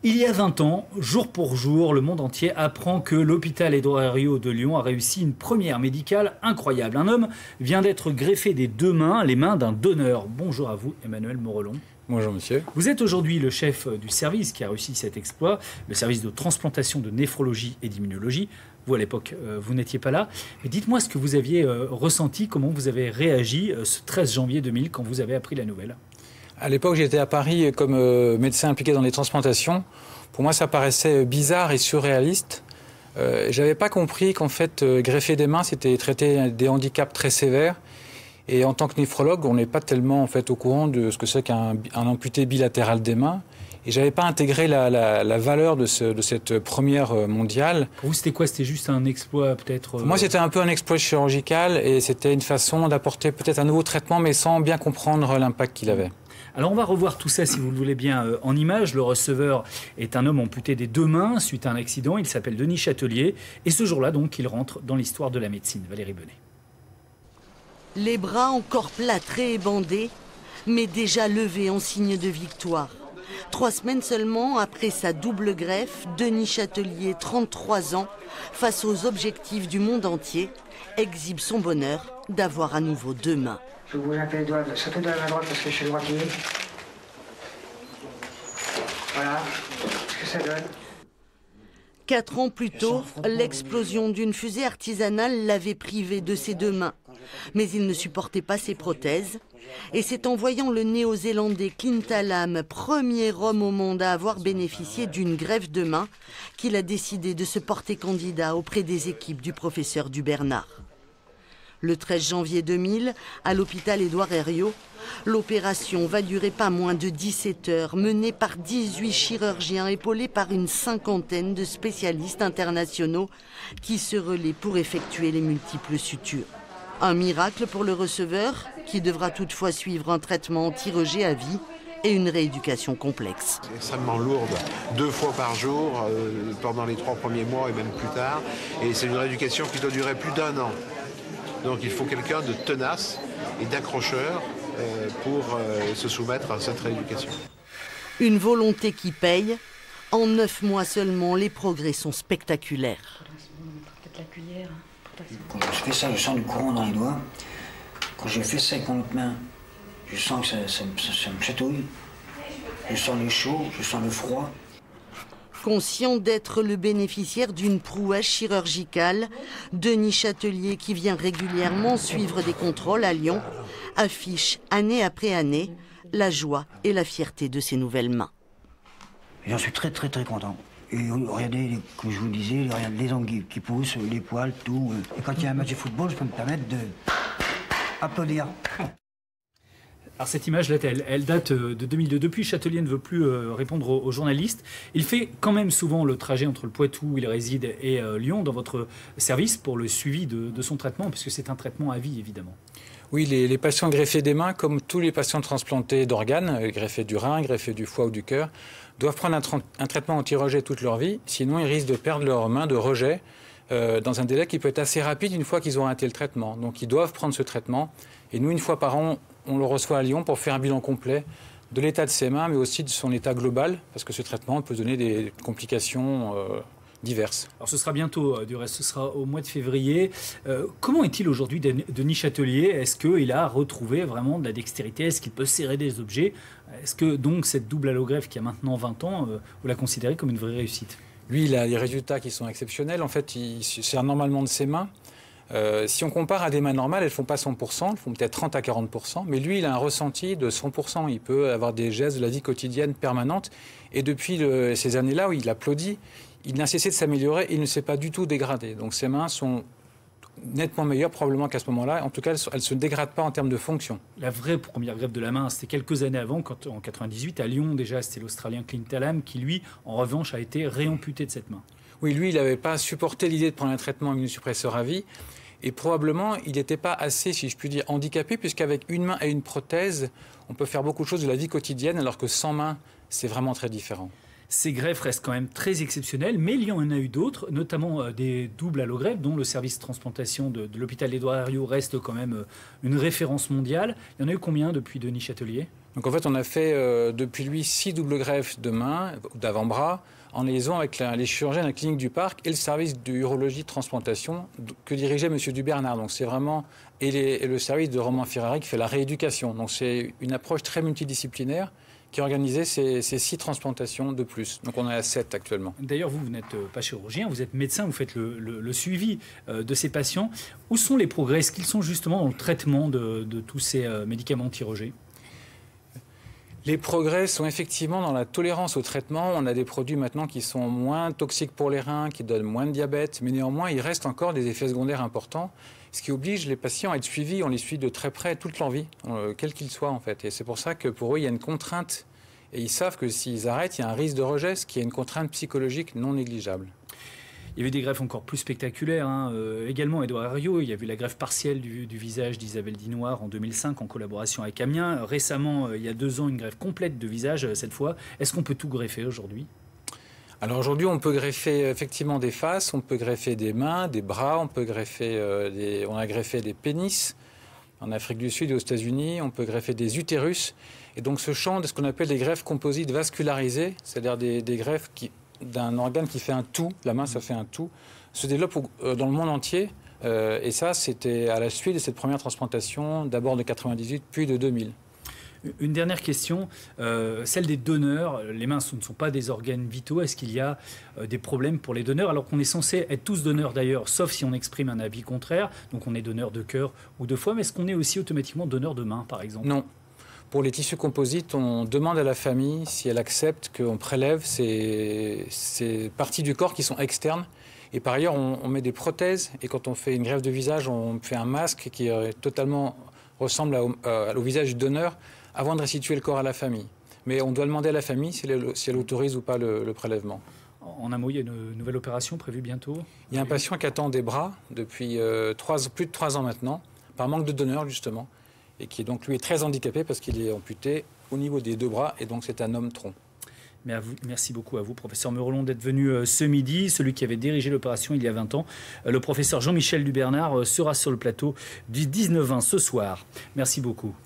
Il y a 20 ans, jour pour jour, le monde entier apprend que l'hôpital Édouard Herriot de Lyon a réussi une première médicale incroyable. Un homme vient d'être greffé des deux mains, les mains d'un donneur. Bonjour à vous, Emmanuel Morelon. Bonjour monsieur. Vous êtes aujourd'hui le chef du service qui a réussi cet exploit, le service de transplantation de néphrologie et d'immunologie. Vous, à l'époque, vous n'étiez pas là. Mais dites-moi ce que vous aviez ressenti, comment vous avez réagi ce 13 janvier 2000 quand vous avez appris la nouvelle. À l'époque, j'étais à Paris comme médecin impliqué dans les transplantations. Pour moi, ça paraissait bizarre et surréaliste. J'avais pas compris qu'en fait, greffer des mains, c'était traiter des handicaps très sévères. Et en tant que néphrologue, on n'est pas tellement en fait au courant de ce que c'est qu'un amputé bilatéral des mains. Et j'avais pas intégré la valeur de cette première mondiale. Pour vous, c'était quoi? C'était juste un exploit peut-être Pour moi, c'était un peu un exploit chirurgical et c'était une façon d'apporter peut-être un nouveau traitement, mais sans bien comprendre l'impact qu'il avait. Alors on va revoir tout ça si vous le voulez bien en images. Le receveur est un homme amputé des deux mains suite à un accident. Il s'appelle Denis Châtelier et ce jour-là donc il rentre dans l'histoire de la médecine. Valérie Benet. Les bras encore plâtrés et bandés, mais déjà levés en signe de victoire. 3 semaines seulement après sa double greffe, Denis Châtelier, 33 ans, face aux objectifs du monde entier, exhibe son bonheur d'avoir à nouveau deux mains. Je vous un peu les doigts, surtout de la main droite parce que je suis droitier. Voilà, ce que ça donne. 4 ans plus tôt, l'explosion d'une fusée artisanale l'avait privé de ses deux mains. Mais il ne supportait pas ses prothèses. Et c'est en voyant le néo-zélandais Clint Hallam, premier homme au monde à avoir bénéficié d'une greffe de main, qu'il a décidé de se porter candidat auprès des équipes du professeur Dubernard. Le 13 janvier 2000, à l'hôpital Édouard Herriot, l'opération va durer pas moins de 17 heures, menée par 18 chirurgiens épaulés par une 50aine de spécialistes internationaux qui se relaient pour effectuer les multiples sutures. Un miracle pour le receveur, qui devra toutefois suivre un traitement anti-rejet à vie et une rééducation complexe. C'est extrêmement lourde, 2 fois par jour, pendant les 3 premiers mois et même plus tard. Et c'est une rééducation qui doit durer plus d'1 an. Donc il faut quelqu'un de tenace et d'accrocheur pour se soumettre à cette rééducation. Une volonté qui paye. En 9 mois seulement, les progrès sont spectaculaires. Quand je fais ça, je sens du courant dans les doigts. Quand je fais ça avec mon autre main, je sens que ça me chatouille. Je sens le chaud, je sens le froid. Conscient d'être le bénéficiaire d'une prouesse chirurgicale, Denis Châtelier, qui vient régulièrement suivre des contrôles à Lyon, affiche année après année la joie et la fierté de ses nouvelles mains. J'en suis très content. Et regardez, comme je vous le disais, regardez les ongles qui poussent, les poils, tout. Et quand il y a un match de football, je peux me permettre d'applaudir. Alors cette image-là, elle date de 2002. Depuis, Châtelier ne veut plus répondre aux journalistes. Il fait quand même souvent le trajet entre le Poitou, où il réside, et Lyon, dans votre service, pour le suivi de son traitement, puisque c'est un traitement à vie, évidemment. Oui, les patients greffés des mains, comme tous les patients transplantés d'organes, greffés du rein, greffés du foie ou du cœur, doivent prendre un traitement anti-rejet toute leur vie, sinon ils risquent de perdre leur main de rejet dans un délai qui peut être assez rapide une fois qu'ils ont arrêté le traitement. Donc ils doivent prendre ce traitement. Et nous, une fois par an, on le reçoit à Lyon pour faire un bilan complet de l'état de ses mains, mais aussi de son état global, parce que ce traitement peut donner des complications diverses. Alors ce sera bientôt, du reste, ce sera au mois de février. Comment est-il aujourd'hui, Denis Châtelier? Est-ce qu'il a retrouvé vraiment de la dextérité? Est-ce qu'il peut serrer des objets? Est-ce que donc cette double allogreffe qui a maintenant 20 ans, vous la considérez comme une vraie réussite? Lui, il a des résultats qui sont exceptionnels. En fait, il sert normalement de ses mains. Si on compare à des mains normales, elles ne font pas 100%, elles font peut-être 30 à 40%, mais lui, il a un ressenti de 100%. Il peut avoir des gestes de la vie quotidienne permanente. Et depuis ces années-là où il applaudit, il n'a cessé de s'améliorer et il ne s'est pas du tout dégradé. Donc ses mains sont nettement meilleures probablement qu'à ce moment-là. En tout cas, elles ne se dégradent pas en termes de fonction. La vraie première greffe de la main, c'était quelques années avant, quand, en 98, à Lyon déjà, c'était l'Australien Clint Hallam qui, lui, en revanche, a été réamputé de cette main. Oui, lui, il n'avait pas supporté l'idée de prendre un traitement immunosuppresseur à vie. Et probablement, il n'était pas assez, si je puis dire, handicapé, puisqu'avec une main et une prothèse, on peut faire beaucoup de choses de la vie quotidienne, alors que sans main, c'est vraiment très différent. Ces greffes restent quand même très exceptionnelles, mais il y en a eu d'autres, notamment des doubles allogreffes, dont le service de transplantation de l'hôpital Édouard Herriot reste quand même une référence mondiale. Il y en a eu combien depuis Denis Châtelier? Donc en fait, on a fait depuis lui 6 doubles greffes de main, d'avant-bras, en liaison avec les chirurgiens de la clinique du Parc et le service d'urologie de transplantation que dirigeait M. Dubernard. Donc c'est vraiment et le service de Romain Ferrari qui fait la rééducation. Donc c'est une approche très multidisciplinaire qui a organisé ces 6 transplantations de plus. Donc on est à 7 actuellement. D'ailleurs, vous n'êtes pas chirurgien, vous êtes médecin, vous faites le suivi de ces patients. Où sont les progrès? Est-ce qu'ils sont justement dans le traitement de tous ces médicaments anti-rejet? Les progrès sont effectivement dans la tolérance au traitement. On a des produits maintenant qui sont moins toxiques pour les reins, qui donnent moins de diabète, mais néanmoins, il reste encore des effets secondaires importants, ce qui oblige les patients à être suivis. On les suit de très près toute leur vie, quel qu'ils soient en fait. Et c'est pour ça que pour eux, il y a une contrainte. Et ils savent que s'ils arrêtent, il y a un risque de rejet, ce qui est une contrainte psychologique non négligeable. Il y avait des greffes encore plus spectaculaires. Également, Édouard Herriot, il y a eu la greffe partielle du visage d'Isabelle Dinoir en 2005 en collaboration avec Amiens. Récemment, il y a 2 ans, une greffe complète de visage cette fois. Est-ce qu'on peut tout greffer aujourd'hui? Alors aujourd'hui, on peut greffer effectivement des faces, on peut greffer des mains, des bras, on peut greffer on a greffé des pénis en Afrique du Sud et aux États-Unis, on peut greffer des utérus. Et donc ce champ de ce qu'on appelle des greffes composites vascularisées, c'est-à-dire des greffes d'un organe qui fait un tout, la main ça fait un tout, se développe dans le monde entier. Et ça, c'était à la suite de cette première transplantation, d'abord de 98, puis de 2000. Une dernière question, celle des donneurs. Les mains ne sont pas des organes vitaux. Est-ce qu'il y a des problèmes pour les donneurs, alors qu'on est censé être tous donneurs d'ailleurs, sauf si on exprime un avis contraire, donc on est donneur de cœur ou de foie, mais est-ce qu'on est aussi automatiquement donneur de main, par exemple? Non. Pour les tissus composites, on demande à la famille si elle accepte qu'on prélève ces parties du corps qui sont externes. Et par ailleurs, on met des prothèses. Et quand on fait une greffe de visage, on fait un masque qui totalement ressemble au visage du donneur avant de restituer le corps à la famille. Mais on doit demander à la famille si elle autorise ou pas le prélèvement. En un mot, il y a une nouvelle opération prévue bientôt? Il y a un patient qui attend des bras depuis plus de 3 ans maintenant, par manque de donneur justement. Et qui est donc lui est très handicapé parce qu'il est amputé au niveau des 2 bras et donc c'est un homme tronc. Mais merci beaucoup à vous, professeur Meurelon, d'être venu ce midi. Celui qui avait dirigé l'opération il y a 20 ans, le professeur Jean-Michel Dubernard, sera sur le plateau du 19-20 ce soir. Merci beaucoup.